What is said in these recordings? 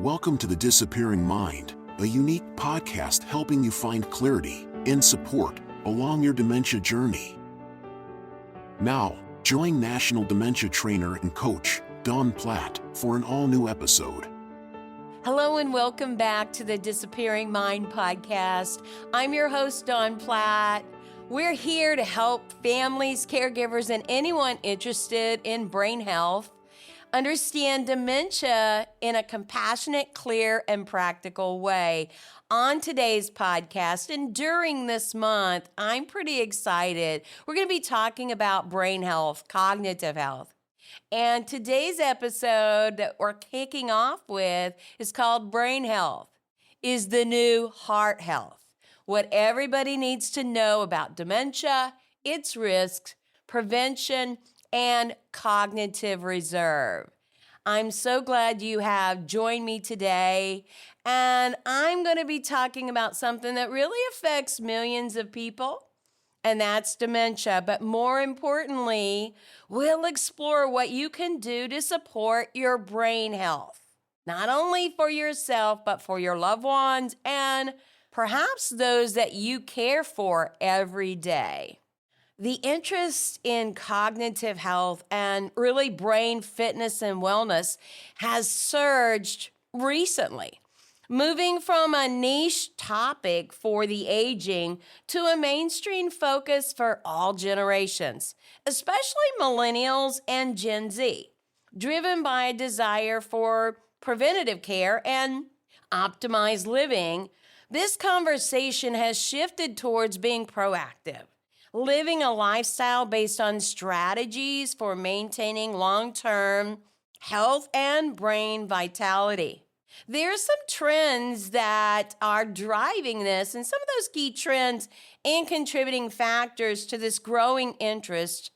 Welcome to The Disappearing Mind, a unique podcast helping you find clarity and support along your dementia journey. Now, join National Dementia Trainer and Coach Dawn Platt for an all-new episode. Hello and welcome back to the Disappearing Mind podcast. I'm your host, Dawn Platt. We're here to help families, caregivers, and anyone interested in brain health understand dementia in a compassionate, clear, and practical way. On today's podcast and during this month, I'm pretty excited. We're going to be talking about brain health, cognitive health. And today's episode that we're kicking off with is called Brain Health is the New Heart Health. What everybody needs to know about dementia, its risks, prevention, and cognitive reserve. I'm so glad you have joined me today, and I'm going to be talking about something that really affects millions of people, and that's dementia. But more importantly, we'll explore what you can do to support your brain health, not only for yourself, but for your loved ones and perhaps those that you care for every day. The interest in cognitive health and really brain fitness and wellness has surged recently, moving from a niche topic for the aging to a mainstream focus for all generations, especially millennials and Gen Z, driven by a desire for preventative care and optimized living. This conversation has shifted towards being proactive, living a lifestyle based on strategies for maintaining long-term health and brain vitality. There are some trends that are driving this, and some of those key trends and contributing factors to this growing interest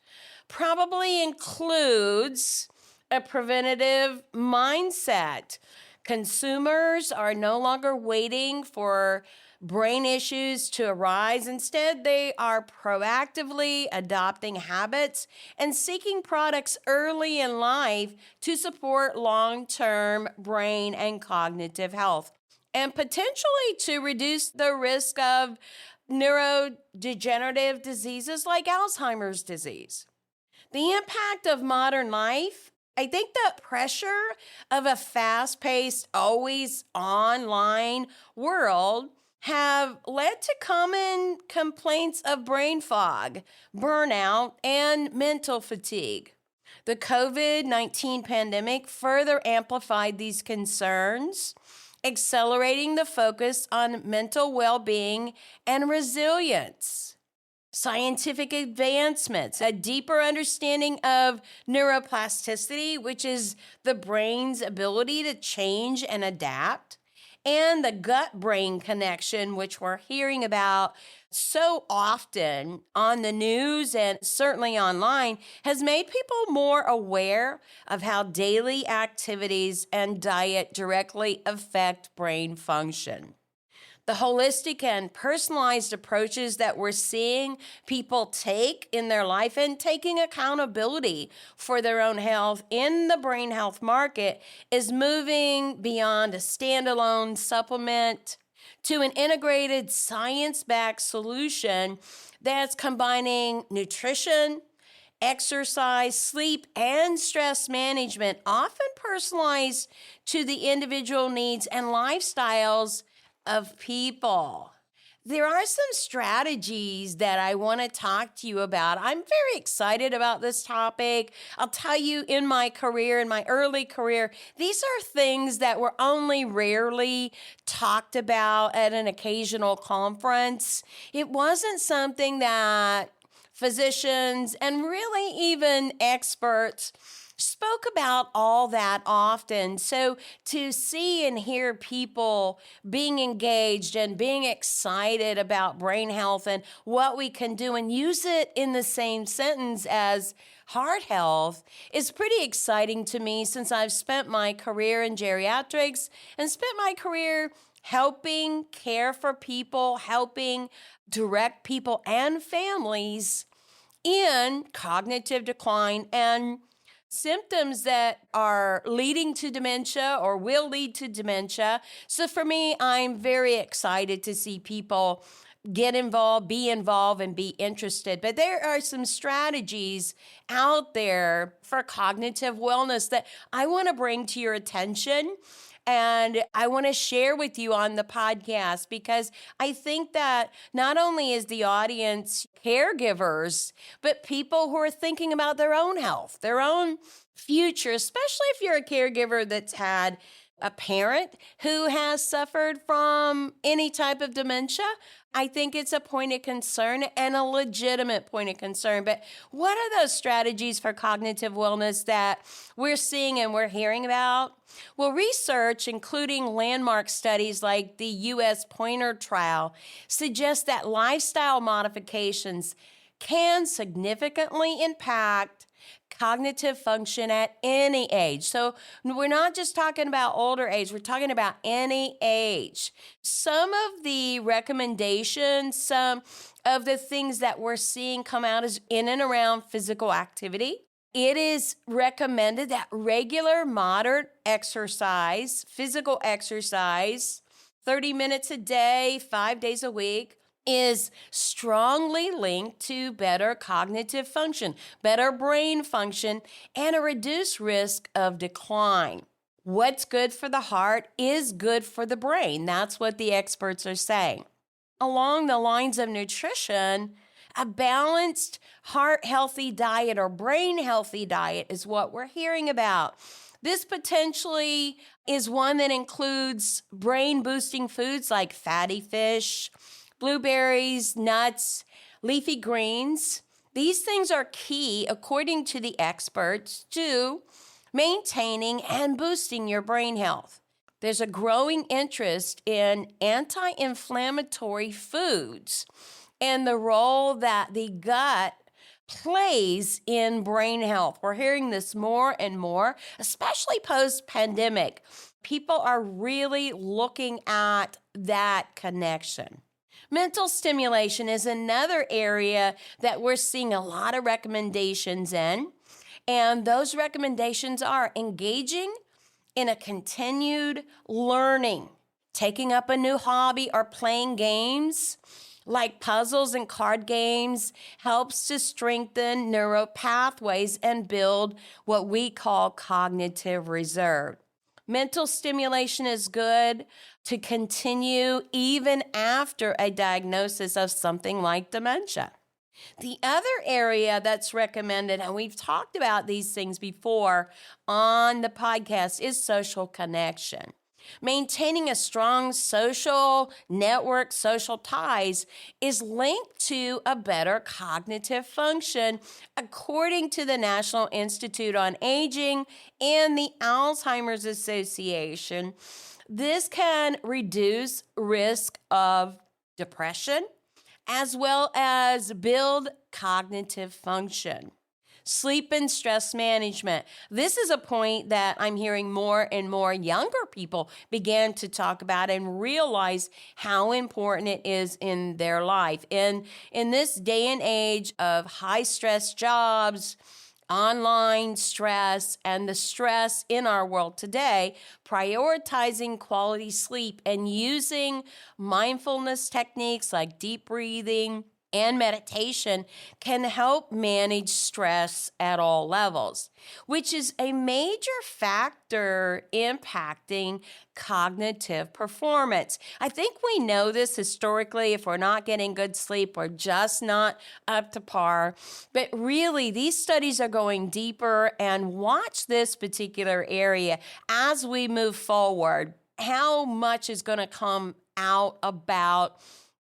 probably includes a preventative mindset. Consumers are no longer waiting for brain issues to arise. Instead, they are proactively adopting habits and seeking products early in life to support long-term brain and cognitive health, and potentially to reduce the risk of neurodegenerative diseases like Alzheimer's disease. The impact of modern life, I think the pressure of a fast-paced, always online world have led to common complaints of brain fog, burnout, and mental fatigue. The COVID-19 pandemic further amplified these concerns, accelerating the focus on mental well-being and resilience. Scientific advancements, a deeper understanding of neuroplasticity, which is the brain's ability to change and adapt, and the gut-brain connection, which we're hearing about so often on the news and certainly online, has made people more aware of how daily activities and diet directly affect brain function. The holistic and personalized approaches that we're seeing people take in their life and taking accountability for their own health in the brain health market is moving beyond a standalone supplement to an integrated science-backed solution that's combining nutrition, exercise, sleep, and stress management, often personalized to the individual needs and lifestyles of people. There are some strategies that I want to talk to you about. I'm very excited about this topic. I'll tell you, in my career, in my early career, these are things that were only rarely talked about at an occasional conference. It wasn't something that physicians and really even experts spoke about all that often. So to see and hear people being engaged and being excited about brain health and what we can do and use it in the same sentence as heart health is pretty exciting to me, since I've spent my career in geriatrics and spent my career helping care for people, helping direct people and families in cognitive decline and symptoms that are leading to dementia or will lead to dementia. So for me, I'm very excited to see people get involved, and be interested. But there are some strategies out there for cognitive wellness that I want to bring to your attention. And I want to share with you on the podcast because I think that not only is the audience caregivers, but people who are thinking about their own health, their own future, especially if you're a caregiver that's had a parent who has suffered from any type of dementia. I think it's a point of concern and a legitimate point of concern. But what are those strategies for cognitive wellness that we're seeing and we're hearing about? Well, research, including landmark studies like the U.S. Pointer trial, suggests that lifestyle modifications can significantly impact cognitive function at any age. So we're not just talking about older age, we're talking about any age. Some of the recommendations, some of the things that we're seeing come out is in and around physical activity. It is recommended that regular moderate exercise, physical exercise, 30 minutes a day, 5 days a week, is strongly linked to better cognitive function, better brain function, and a reduced risk of decline. What's good for the heart is good for the brain. That's what the experts are saying. Along the lines of nutrition, a balanced heart-healthy diet or brain-healthy diet is what we're hearing about. This potentially is one that includes brain-boosting foods like fatty fish, blueberries, nuts, leafy greens. These things are key, according to the experts, to maintaining and boosting your brain health. There's a growing interest in anti-inflammatory foods and the role that the gut plays in brain health. We're hearing this more and more, especially post-pandemic. People are really looking at that connection. Mental stimulation is another area that we're seeing a lot of recommendations in, and those recommendations are engaging in a continued learning, taking up a new hobby or playing games like puzzles and card games helps to strengthen neural pathways and build what we call cognitive reserve. Mental stimulation is good to continue even after a diagnosis of something like dementia. The other area that's recommended, and we've talked about these things before on the podcast, is social connection. Maintaining a strong social network, social ties, is linked to a better cognitive function, according to the National Institute on Aging and the Alzheimer's Association. This can reduce risk of depression, as well as build cognitive function. Sleep and stress management. This is a point that I'm hearing more and more younger people begin to talk about and realize how important it is in their life. In this day and age of high stress jobs, online stress, and the stress in our world today, prioritizing quality sleep and using mindfulness techniques like deep breathing and meditation can help manage stress at all levels, which is a major factor impacting cognitive performance. I think we know this historically. If we're not getting good sleep, we're just not up to par. But really, these studies are going deeper, and watch this particular area as we move forward. How much is going to come out about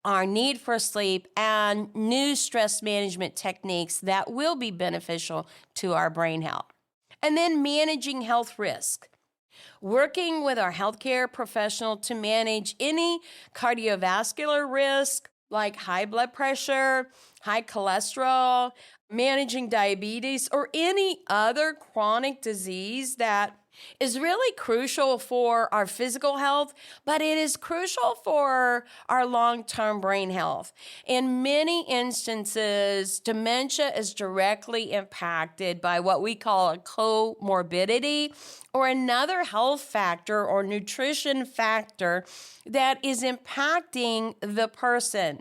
our need for sleep and new stress management techniques that will be beneficial to our brain health. And then managing health risk. Working with our healthcare professional to manage any cardiovascular risk like high blood pressure, high cholesterol, managing diabetes, or any other chronic disease that is really crucial for our physical health, but it is crucial for our long-term brain health. In many instances, dementia is directly impacted by what we call a comorbidity or another health factor or nutrition factor that is impacting the person.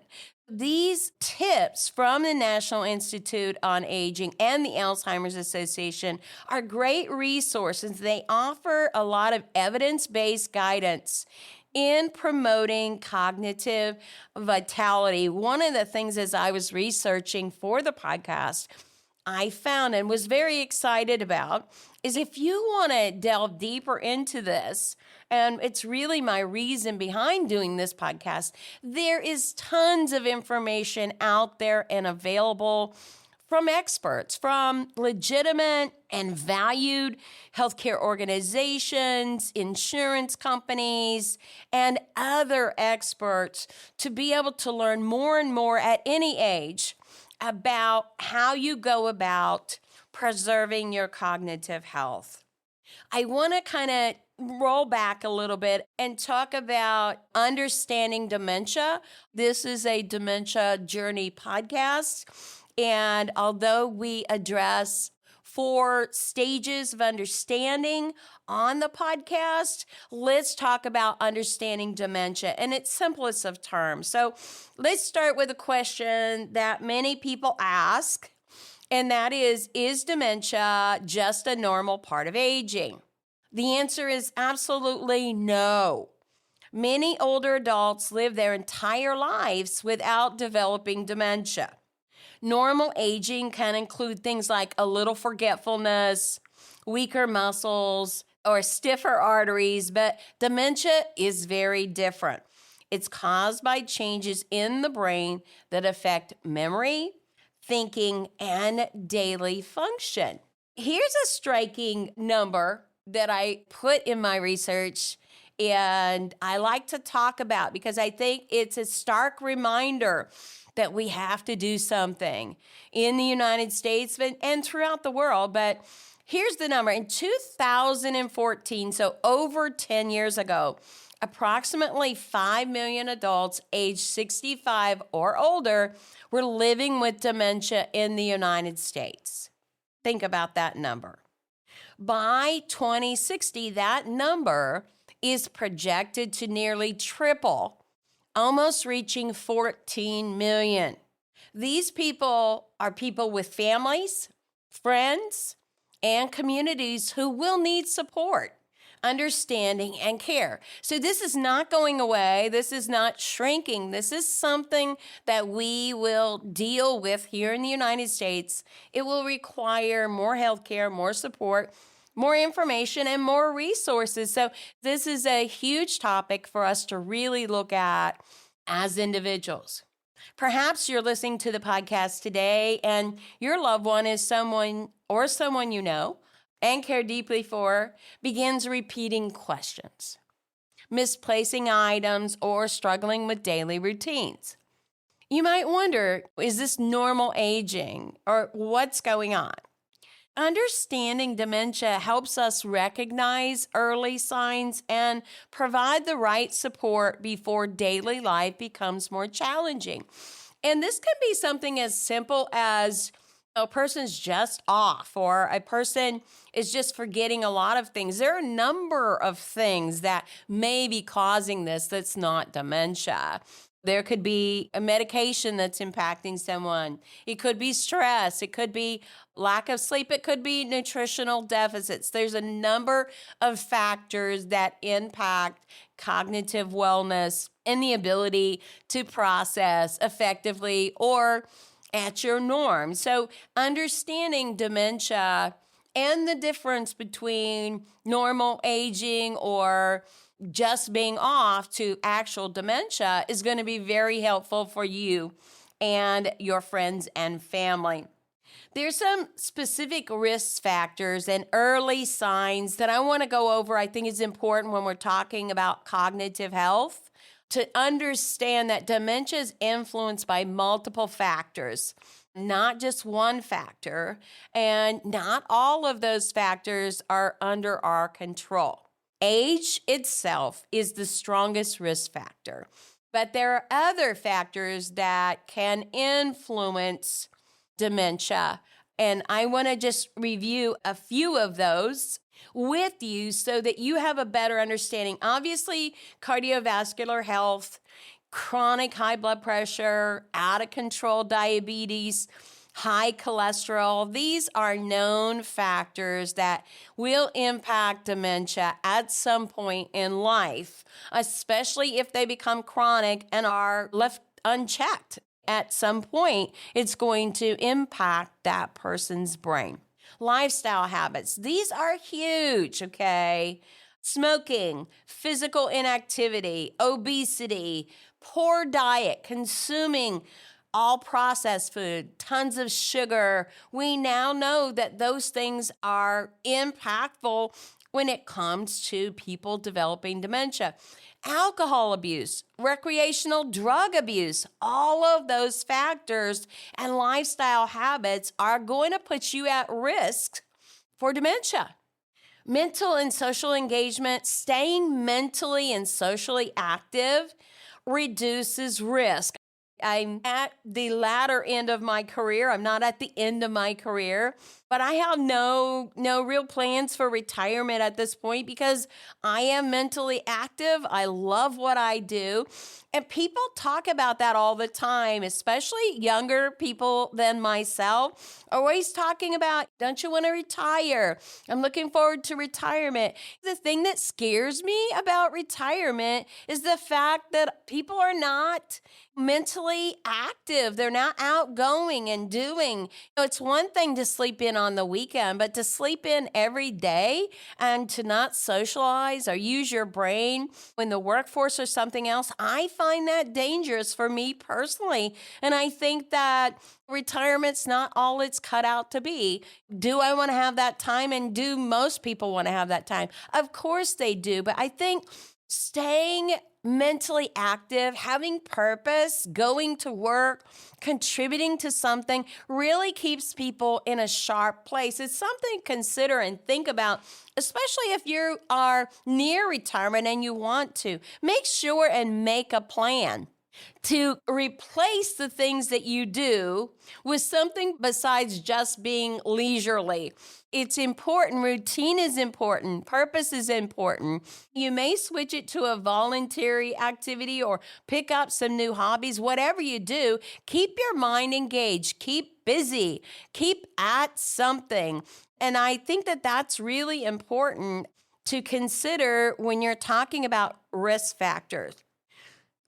These tips from the National Institute on Aging and the Alzheimer's Association are great resources. They offer a lot of evidence-based guidance in promoting cognitive vitality. One of the things as I was researching for the podcast, I found and was very excited about is if you want to delve deeper into this, and it's really my reason behind doing this podcast, there is tons of information out there and available from experts, from legitimate and valued healthcare organizations, insurance companies, and other experts to be able to learn more and more at any age about how you go about preserving your cognitive health. I want to kind of roll back a little bit and talk about understanding dementia. This is a dementia journey podcast. And although we address 4 stages of understanding on the podcast, let's talk about understanding dementia in its simplest of terms. So let's start with a question that many people ask, and that is dementia just a normal part of aging? The answer is absolutely no. Many older adults live their entire lives without developing dementia. Normal aging can include things like a little forgetfulness, weaker muscles, or stiffer arteries, but dementia is very different. It's caused by changes in the brain that affect memory, thinking, and daily function. Here's a striking number that I put in my research and I like to talk about because I think it's a stark reminder that we have to do something in the United States and throughout the world. But here's the number. In 2014, so over 10 years ago, approximately 5 million adults aged 65 or older were living with dementia in the United States. Think about that number. By 2060, that number is projected to nearly triple, almost reaching 14 million. These people are people with families, friends, and communities who will need support, understanding, and care. So this is not going away. This is not shrinking. This is something that we will deal with here in the United States. It will require more healthcare, more support, more information, and more resources. So this is a huge topic for us to really look at as individuals. Perhaps you're listening to the podcast today and your loved one is someone you know and care deeply for begins repeating questions, misplacing items, or struggling with daily routines. You might wonder, is this normal aging or what's going on? Understanding dementia helps us recognize early signs and provide the right support before daily life becomes more challenging. And this can be something as simple as a person's just off or a person is just forgetting a lot of things. There are a number of things that may be causing this that's not dementia. There could be a medication that's impacting someone. It could be stress. It could be lack of sleep. It could be nutritional deficits. There's a number of factors that impact cognitive wellness and the ability to process effectively or at your norm. So understanding dementia and the difference between normal aging or just being off to actual dementia is going to be very helpful for you and your friends and family. There's some specific risk factors and early signs that I want to go over. I think is important when we're talking about cognitive health. to understand that dementia is influenced by multiple factors, not just one factor, and not all of those factors are under our control. Age itself is the strongest risk factor, but there are other factors that can influence dementia. And I want to just review a few of those with you so that you have a better understanding. Obviously, cardiovascular health, chronic high blood pressure, out of control diabetes, high cholesterol. These are known factors that will impact dementia at some point in life, especially if they become chronic and are left unchecked. At some point, it's going to impact that person's brain. Lifestyle habits. These are huge, okay? Smoking, physical inactivity, obesity, poor diet, consuming all processed food, tons of sugar. We now know that those things are impactful when it comes to people developing dementia. Alcohol abuse, recreational drug abuse, all of those factors and lifestyle habits are going to put you at risk for dementia. Mental and social engagement, staying mentally and socially active reduces risk. I'm at the latter end of my career. I'm not at the end of my career, but I have no real plans for retirement at this point because I am mentally active. I love what I do. And people talk about that all the time, especially younger people than myself, always talking about, don't you want to retire? I'm looking forward to retirement. The thing that scares me about retirement is the fact that people are not mentally active. They're not outgoing and doing. It's one thing to sleep in on the weekend, but to sleep in every day and to not socialize or use your brain in the workforce or something else, I find that dangerous for me personally. And I think that retirement's not all it's cut out to be. Do I want to have that time? And do most people want to have that time? Of course they do. But I think staying mentally active, having purpose, going to work, contributing to something really keeps people in a sharp place. It's something to consider and think about, especially if you are near retirement and you want to. Make sure and make a plan to replace the things that you do with something besides just being leisurely. It's important. Routine is important. Purpose is important. You may switch it to a voluntary activity or pick up some new hobbies. Whatever you do, keep your mind engaged. Keep busy. Keep at something. And I think that that's really important to consider when you're talking about risk factors.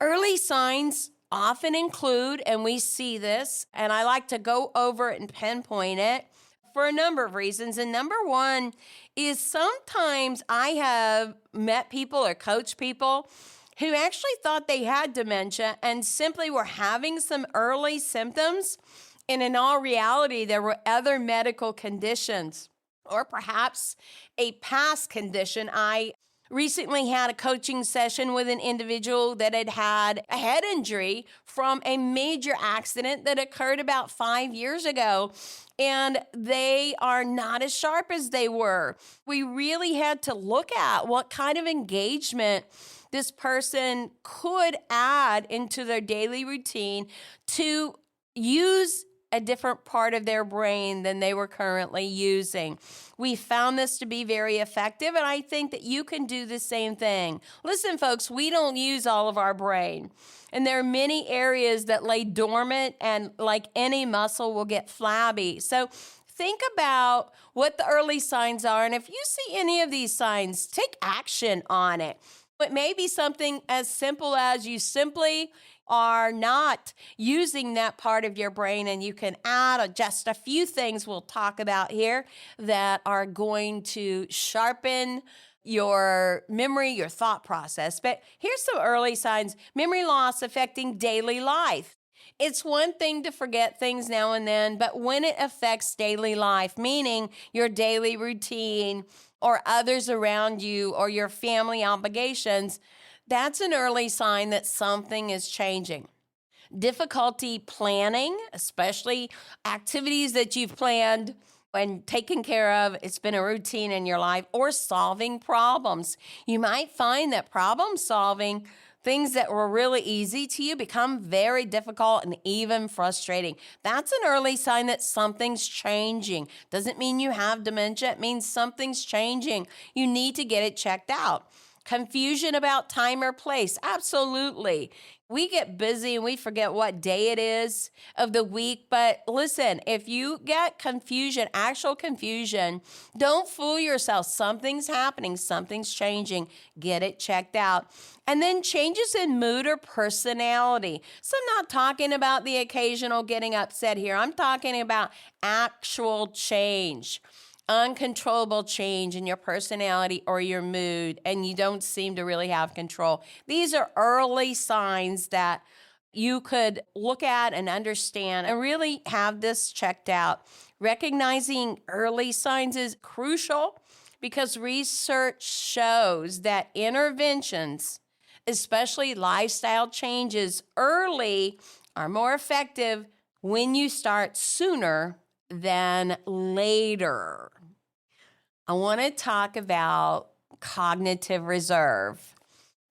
Early signs often include, and we see this, and I like to go over it and pinpoint it for a number of reasons. And number one is sometimes I have met people or coached people who actually thought they had dementia and simply were having some early symptoms. And in all reality, there were other medical conditions or perhaps a past condition. I recently had a coaching session with an individual that had had a head injury from a major accident that occurred about 5 years ago, and they are not as sharp as they were. We really had to look at what kind of engagement this person could add into their daily routine to use a different part of their brain than they were currently using. We found this to be very effective, and I think that you can do the same thing. Listen, folks, we don't use all of our brain, and there are many areas that lay dormant and like any muscle will get flabby. So think about what the early signs are, and if you see any of these signs, take action on it. It may be something as simple as you simply are not using that part of your brain, and you can add just a few things we'll talk about here that are going to sharpen your memory, your thought process. But here's some early signs. Memory loss affecting daily life. It's one thing to forget things now and then, but when it affects daily life, meaning your daily routine or others around you or your family obligations, That's an early sign that something is changing. Difficulty planning, especially activities that you've planned and taken care of, it's been a routine in your life, or solving problems. You might find that problem solving, things that were really easy to you, become very difficult and even frustrating. That's an early sign that something's changing. Doesn't mean you have dementia, it means something's changing. You need to get it checked out. Confusion about time or place. Absolutely. We get busy and we forget what day it is of the week. But listen, if you get confusion, actual confusion, don't fool yourself. Something's happening, something's changing. Get it checked out. And then changes in mood or personality. So I'm not talking about the occasional getting upset here. I'm talking about actual change. Uncontrollable change in your personality or your mood, and you don't seem to really have control. These are early signs that you could look at and understand and really have this checked out. Recognizing early signs is crucial because research shows that interventions, especially lifestyle changes early, are more effective when you start sooner than later. I want to talk about cognitive reserve.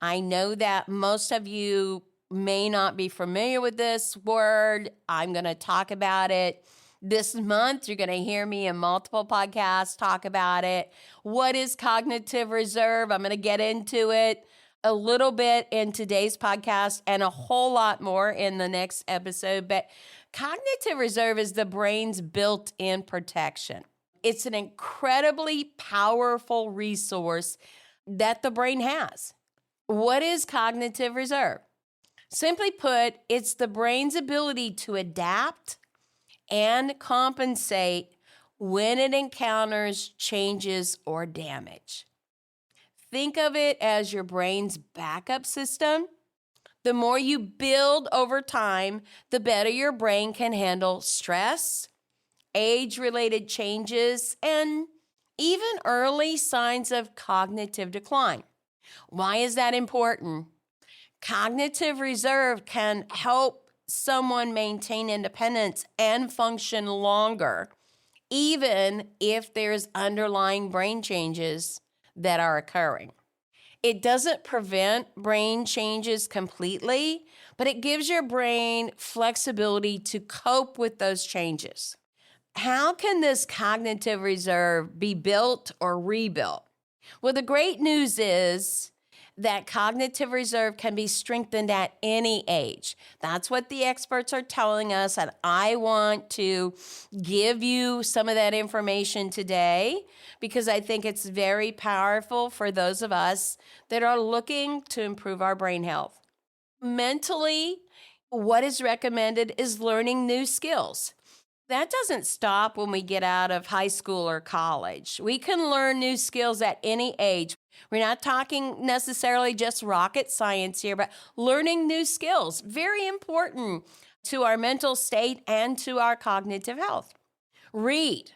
I know that most of you may not be familiar with this word. I'm going to talk about it this month. You're going to hear me in multiple podcasts talk about it. What is cognitive reserve? I'm going to get into it a little bit in today's podcast and a whole lot more in the next episode. But cognitive reserve is the brain's built-in protection. It's an incredibly powerful resource that the brain has. What is cognitive reserve? Simply put, it's the brain's ability to adapt and compensate when it encounters changes or damage. Think of it as your brain's backup system. The more you build over time, the better your brain can handle stress, age-related changes, and even early signs of cognitive decline. Why is that important? Cognitive reserve can help someone maintain independence and function longer, even if there's underlying brain changes that are occurring. It doesn't prevent brain changes completely, but it gives your brain flexibility to cope with those changes. How can this cognitive reserve be built or rebuilt? Well, the great news is that cognitive reserve can be strengthened at any age. That's what the experts are telling us, and I want to give you some of that information today because I think it's very powerful for those of us that are looking to improve our brain health. Mentally, what is recommended is learning new skills. That doesn't stop when we get out of high school or college. We can learn new skills at any age. We're not talking necessarily just rocket science here, but learning new skills, very important to our mental state and to our cognitive health. Read.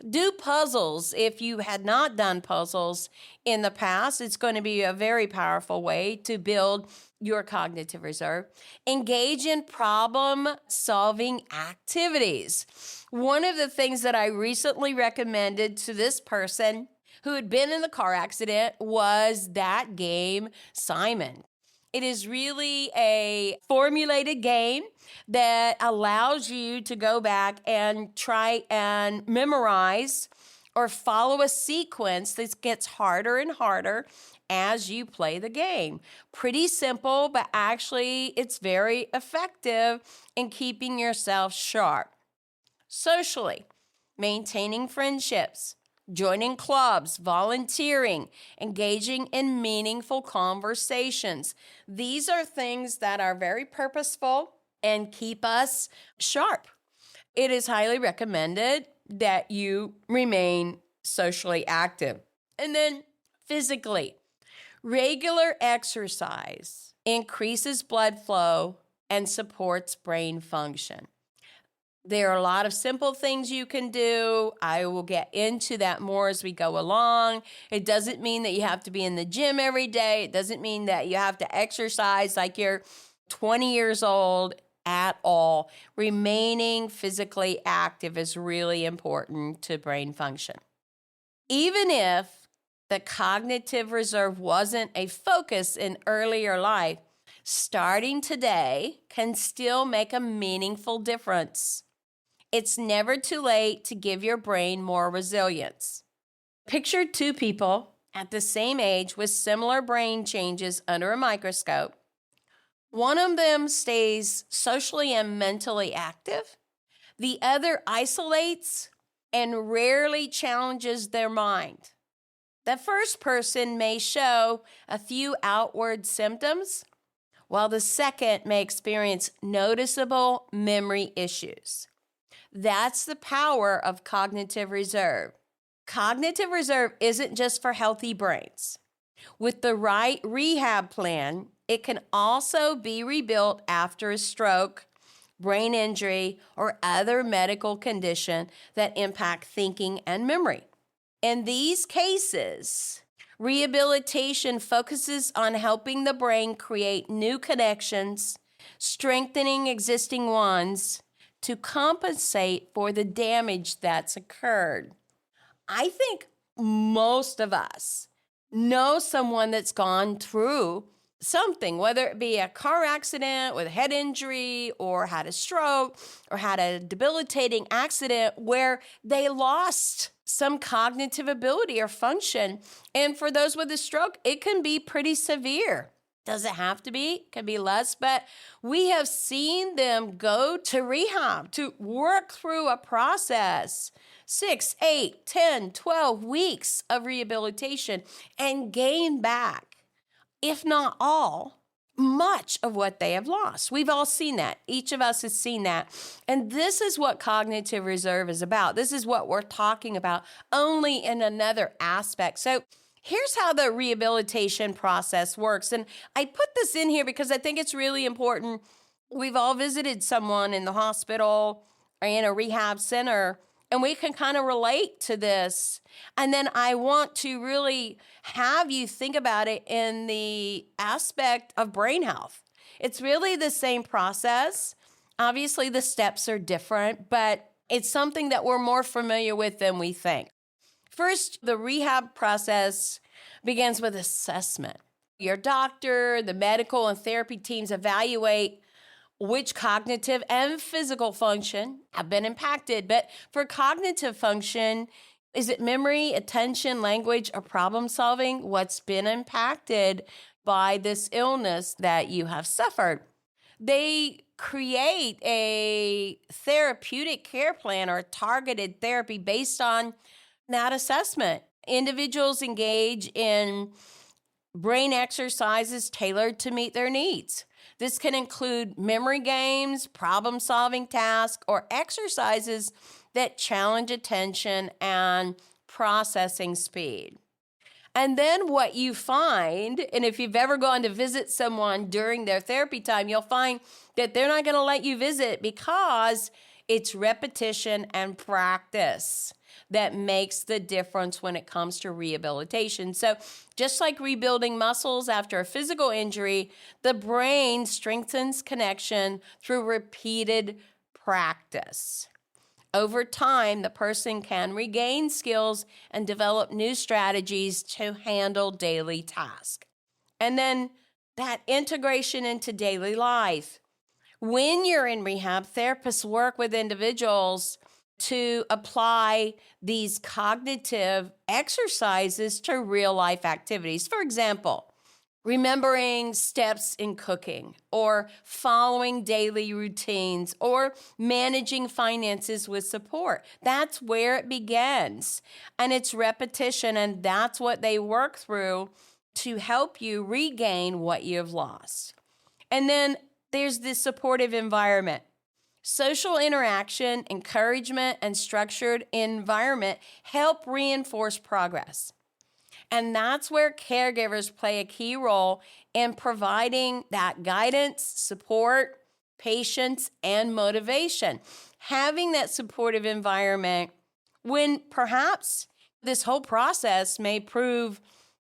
Do puzzles. If you had not done puzzles in the past, it's going to be a very powerful way to build your cognitive reserve. Engage in problem-solving activities. One of the things that I recently recommended to this person who had been in the car accident was that game, Simon. It is really a formulated game that allows you to go back and try and memorize or follow a sequence that gets harder and harder as you play the game. Pretty simple, but actually it's very effective in keeping yourself sharp. Socially, maintaining friendships, joining clubs, volunteering, engaging in meaningful conversations. These are things that are very purposeful and keep us sharp. It is highly recommended that you remain socially active. And then physically, regular exercise increases blood flow and supports brain function. There are a lot of simple things you can do. I will get into that more as we go along. It doesn't mean that you have to be in the gym every day. It doesn't mean that you have to exercise like you're 20 years old at all. Remaining physically active is really important to brain function. Even if the cognitive reserve wasn't a focus in earlier life, starting today can still make a meaningful difference. It's never too late to give your brain more resilience. Picture two people at the same age with similar brain changes under a microscope. One of them stays socially and mentally active. The other isolates and rarely challenges their mind. The first person may show a few outward symptoms, while the second may experience noticeable memory issues. That's the power of cognitive reserve. Cognitive reserve isn't just for healthy brains. With the right rehab plan, it can also be rebuilt after a stroke, brain injury, or other medical condition that impact thinking and memory. In these cases, rehabilitation focuses on helping the brain create new connections, strengthening existing ones, to compensate for the damage that's occurred. I think most of us know someone that's gone through something, whether it be a car accident with a head injury or had a stroke or had a debilitating accident where they lost some cognitive ability or function. And for those with a stroke, it can be pretty severe. Does it have to be? It can be less, but we have seen them go to rehab to work through a process, 6, 8, 10, 12 weeks of rehabilitation and gain back, if not all, much of what they have lost. We've all seen that. Each of us has seen that. And this is what cognitive reserve is about. This is what we're talking about, only in another aspect. So here's how the rehabilitation process works. And I put this in here because I think it's really important. We've all visited someone in the hospital or in a rehab center, and we can kind of relate to this. And then I want to really have you think about it in the aspect of brain health. It's really the same process. Obviously, the steps are different, but it's something that we're more familiar with than we think. First, the rehab process begins with assessment. Your doctor, the medical and therapy teams evaluate which cognitive and physical function have been impacted. But for cognitive function, is it memory, attention, language, or problem solving? What's been impacted by this illness that you have suffered? They create a therapeutic care plan or targeted therapy based on that assessment. Individuals engage in brain exercises tailored to meet their needs. This can include memory games, problem-solving tasks, or exercises that challenge attention and processing speed. And then what you find, and if you've ever gone to visit someone during their therapy time, you'll find that they're not going to let you visit because it's repetition and practice that makes the difference when it comes to rehabilitation. So just like rebuilding muscles after a physical injury, the brain strengthens connection through repeated practice. Over time, the person can regain skills and develop new strategies to handle daily tasks. And then that integration into daily life. When you're in rehab, therapists work with individuals to apply these cognitive exercises to real life activities. For example, remembering steps in cooking, or following daily routines, or managing finances with support. That's where it begins. And it's repetition, and that's what they work through to help you regain what you've lost. And then there's this supportive environment. Social interaction, encouragement, and structured environment help reinforce progress. And that's where caregivers play a key role in providing that guidance, support, patience, and motivation. Having that supportive environment when perhaps this whole process may prove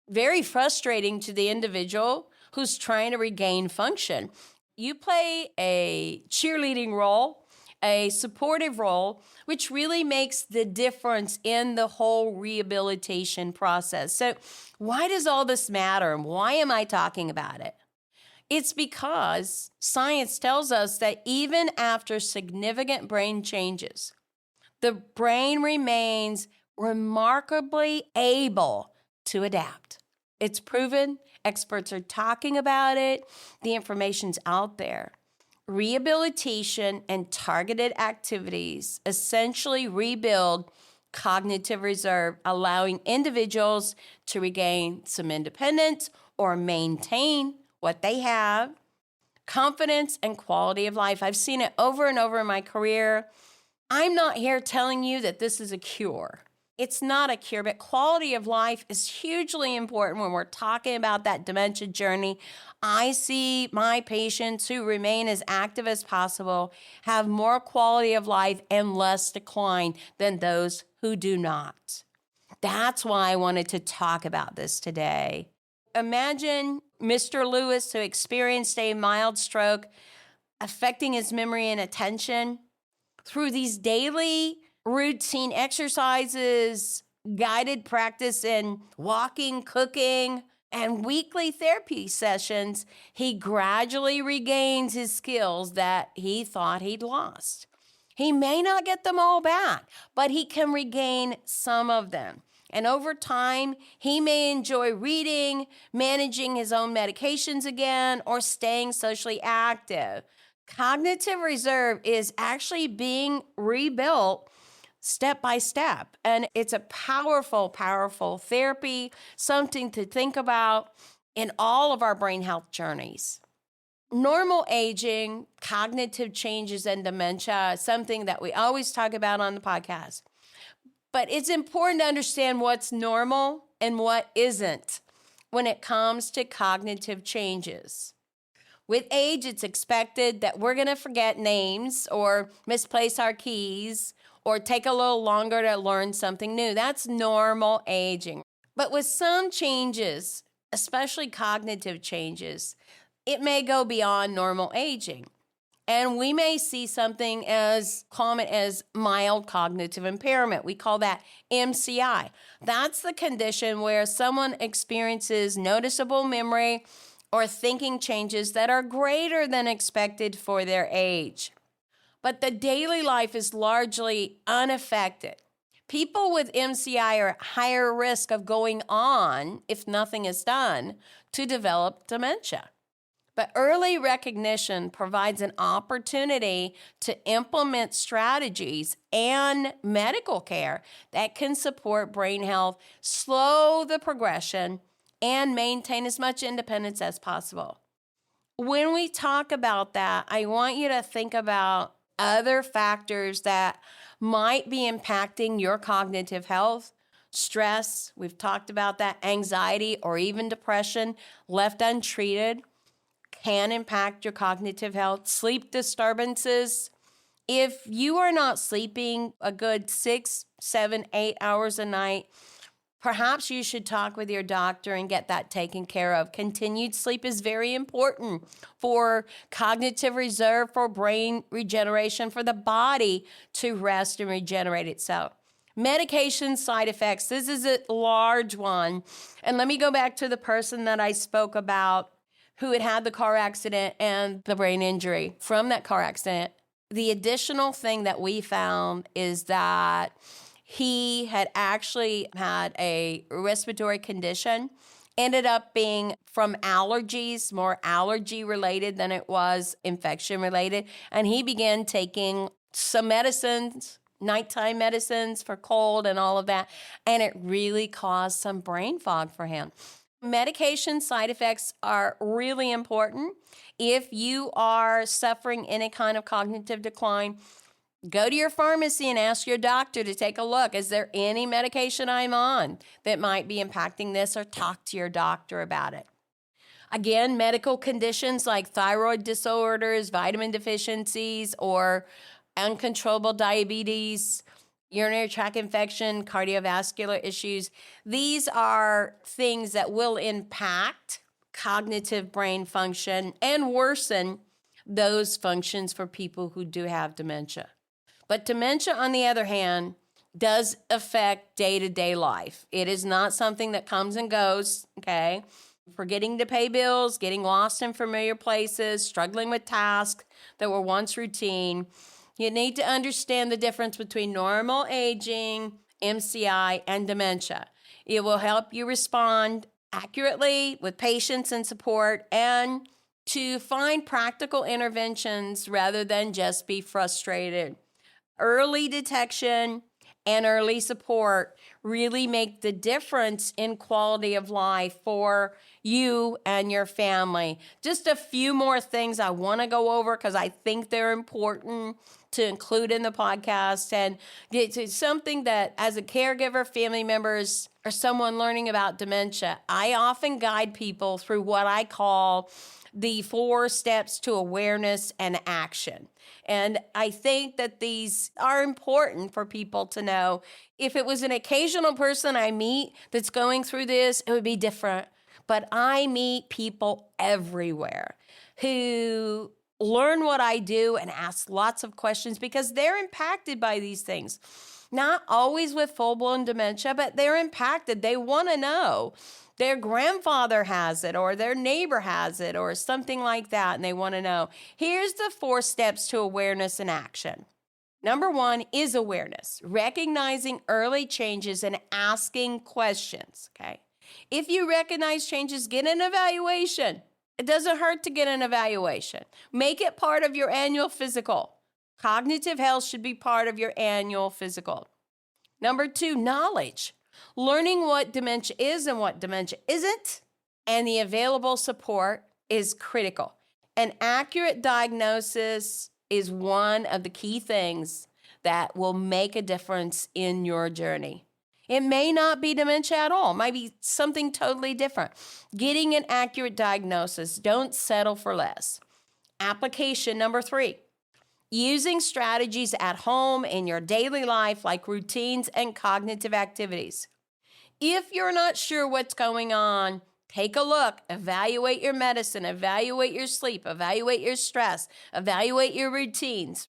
very frustrating to the individual who's trying to regain function. You play a cheerleading role, a supportive role, which really makes the difference in the whole rehabilitation process. So why does all this matter and why am I talking about it? It's because science tells us that even after significant brain changes, the brain remains remarkably able to adapt. It's proven. Experts are talking about it. The information's out there. Rehabilitation and targeted activities essentially rebuild cognitive reserve, allowing individuals to regain some independence or maintain what they have, confidence and quality of life. I've seen it over and over in my career. I'm not here telling you that this is a cure. It's not a cure, but quality of life is hugely important when we're talking about that dementia journey. I see my patients who remain as active as possible have more quality of life and less decline than those who do not. That's why I wanted to talk about this today. Imagine Mr. Lewis, who experienced a mild stroke affecting his memory and attention. Through these daily routine exercises, guided practice in walking, cooking, and weekly therapy sessions, he gradually regains his skills that he thought he'd lost. He may not get them all back, but he can regain some of them. And over time, he may enjoy reading, managing his own medications again, or staying socially active. Cognitive reserve is actually being rebuilt step by step. And it's a powerful, powerful therapy, something to think about in all of our brain health journeys. Normal aging, cognitive changes, and dementia is something that we always talk about on the podcast. But it's important to understand what's normal and what isn't when it comes to cognitive changes. With age, it's expected that we're going to forget names or misplace our keys or take a little longer to learn something new. That's normal aging. But with some changes, especially cognitive changes, it may go beyond normal aging. And we may see something as common as mild cognitive impairment. We call that MCI. That's the condition where someone experiences noticeable memory or thinking changes that are greater than expected for their age. But the daily life is largely unaffected. People with MCI are at higher risk of going on, if nothing is done, to develop dementia. But early recognition provides an opportunity to implement strategies and medical care that can support brain health, slow the progression, and maintain as much independence as possible. When we talk about that, I want you to think about other factors that might be impacting your cognitive health. Stress, we've talked about that, anxiety, or even depression left untreated can impact your cognitive health. Sleep disturbances. If you are not sleeping a good 6, 7, 8 hours a night, perhaps you should talk with your doctor and get that taken care of. Continued sleep is very important for cognitive reserve, for brain regeneration, for the body to rest and regenerate itself. Medication side effects. This is a large one. And let me go back to the person that I spoke about who had the car accident and the brain injury from that car accident. The additional thing that we found is that he had actually had a respiratory condition, ended up being from allergies, more allergy related than it was infection related. And he began taking some medicines, nighttime medicines for cold and all of that. And it really caused some brain fog for him. Medication side effects are really important. If you are suffering any kind of cognitive decline, go to your pharmacy and ask your doctor to take a look. Is there any medication I'm on that might be impacting this, or talk to your doctor about it? Again, medical conditions like thyroid disorders, vitamin deficiencies, or uncontrollable diabetes, urinary tract infection, cardiovascular issues. These are things that will impact cognitive brain function and worsen those functions for people who do have dementia. But dementia, on the other hand, does affect day-to-day life. It is not something that comes and goes, okay? Forgetting to pay bills, getting lost in familiar places, struggling with tasks that were once routine. You need to understand the difference between normal aging, MCI, and dementia. It will help you respond accurately with patience and support, and to find practical interventions rather than just be frustrated. Early detection and early support really make the difference in quality of life for you and your family. Just a few more things I want to go over because I think they're important to include in the podcast. And it's something that, as a caregiver, family members, or someone learning about dementia, I often guide people through what I call the 4 steps to awareness and action. And I think that these are important for people to know. If it was an occasional person I meet that's going through this, it would be different. But I meet people everywhere who learn what I do and ask lots of questions because they're impacted by these things. Not always with full-blown dementia, but they're impacted. They want to know. Their grandfather has it, or their neighbor has it, or something like that, and they want to know. Here's the 4 steps to awareness and action. Number 1 is awareness, recognizing early changes and asking questions, okay? If you recognize changes, get an evaluation. It doesn't hurt to get an evaluation. Make it part of your annual physical. Cognitive health should be part of your annual physical. Number 2, knowledge. Learning what dementia is and what dementia isn't, and the available support is critical. An accurate diagnosis is one of the key things that will make a difference in your journey. It may not be dementia at all. It might be something totally different. Getting an accurate diagnosis. Don't settle for less. Application number 3. Using strategies at home in your daily life like routines and cognitive activities. If you're not sure what's going on, take a look, evaluate your medicine, evaluate your sleep, evaluate your stress, evaluate your routines.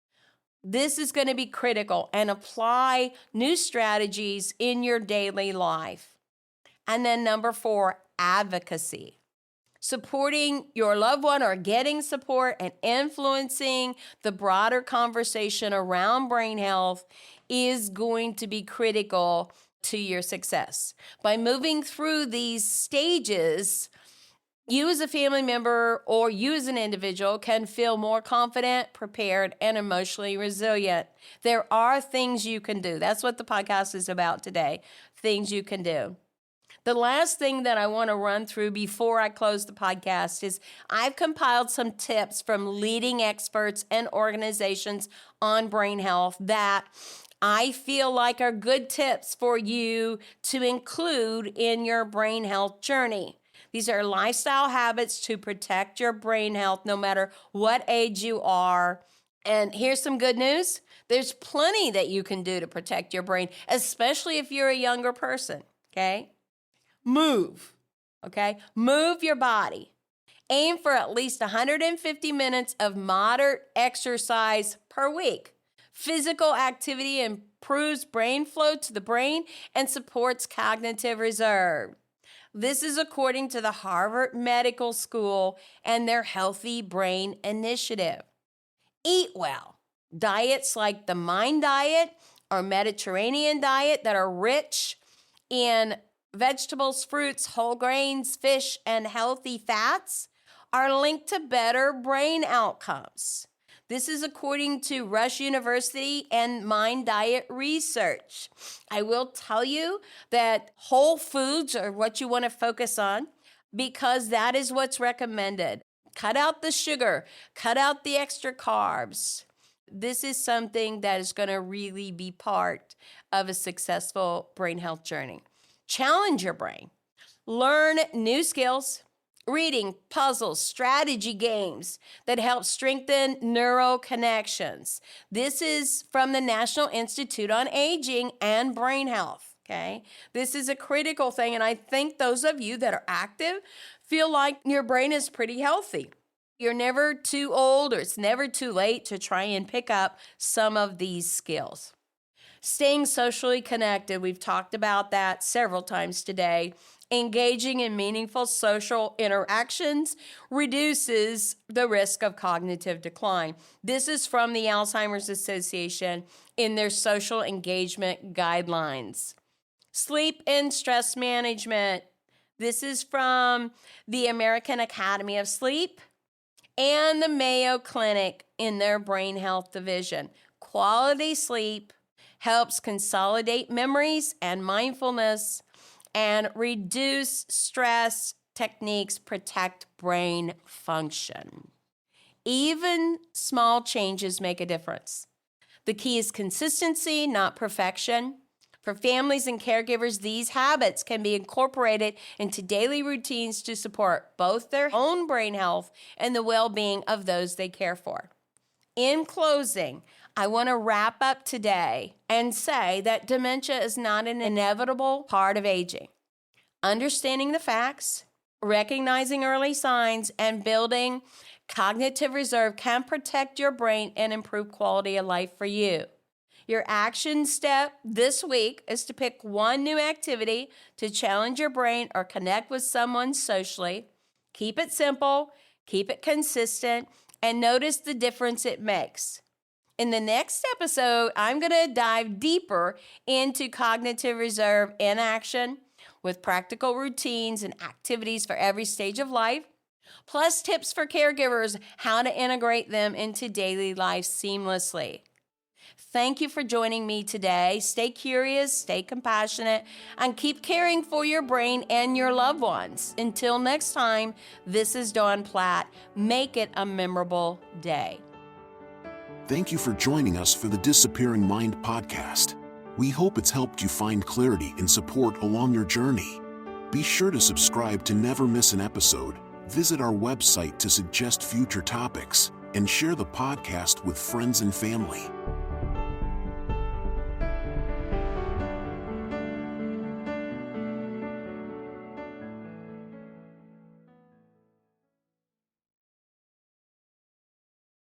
This is going to be critical, and apply new strategies in your daily life. And then number 4, advocacy. Supporting your loved one or getting support and influencing the broader conversation around brain health is going to be critical to your success. By moving through these stages, you as a family member or you as an individual can feel more confident, prepared, and emotionally resilient. There are things you can do. That's what the podcast is about today, things you can do. The last thing that I want to run through before I close the podcast is I've compiled some tips from leading experts and organizations on brain health that I feel like are good tips for you to include in your brain health journey. These are lifestyle habits to protect your brain health no matter what age you are. And here's some good news. There's plenty that you can do to protect your brain, especially if you're a younger person, okay? Move, okay? Move your body. Aim for at least 150 minutes of moderate exercise per week. Physical activity improves brain flow to the brain and supports cognitive reserve. This is according to the Harvard Medical School and their Healthy Brain Initiative. Eat well. Diets like the Mind Diet or Mediterranean diet that are rich in vegetables, fruits, whole grains, fish, and healthy fats are linked to better brain outcomes. This is according to Rush University and Mind Diet research. I will tell you that whole foods are what you want to focus on because that is what's recommended. Cut out the sugar, cut out the extra carbs. This is something that is going to really be part of a successful brain health journey. Challenge your brain. Learn new skills. reading, puzzles, strategy games that help strengthen neural connections. This is from the National Institute on Aging and Brain Health. Okay, this is a critical thing, and I think those of you that are active feel like your brain is pretty healthy. You're never too old or it's never too late to try and pick up some of these skills. Staying socially connected, we've talked about that several times today. Engaging in meaningful social interactions reduces the risk of cognitive decline. This is from the Alzheimer's Association in their social engagement guidelines. Sleep and stress management. This is from the American Academy of Sleep and the Mayo Clinic in their brain health division. Quality sleep helps consolidate memories and mindfulness, and reduce stress. Techniques protect brain function. Even small changes make a difference. The key is consistency, not perfection. For families and caregivers, these habits can be incorporated into daily routines to support both their own brain health and the well-being of those they care for. In closing, I want to wrap up today and say that dementia is not an inevitable part of aging. Understanding the facts, recognizing early signs, and building cognitive reserve can protect your brain and improve quality of life for you. Your action step this week is to pick one new activity to challenge your brain or connect with someone socially. Keep it simple, keep it consistent, and notice the difference it makes. In the next episode, I'm going to dive deeper into cognitive reserve in action with practical routines and activities for every stage of life, plus tips for caregivers how to integrate them into daily life seamlessly. Thank you for joining me today. Stay curious, stay compassionate, and keep caring for your brain and your loved ones. Until next time, this is Dawn Platt. Make it a memorable day. Thank you for joining us for the Disappearing Mind podcast. We hope it's helped you find clarity and support along your journey. Be sure to subscribe to never miss an episode, visit our website to suggest future topics, and share the podcast with friends and family.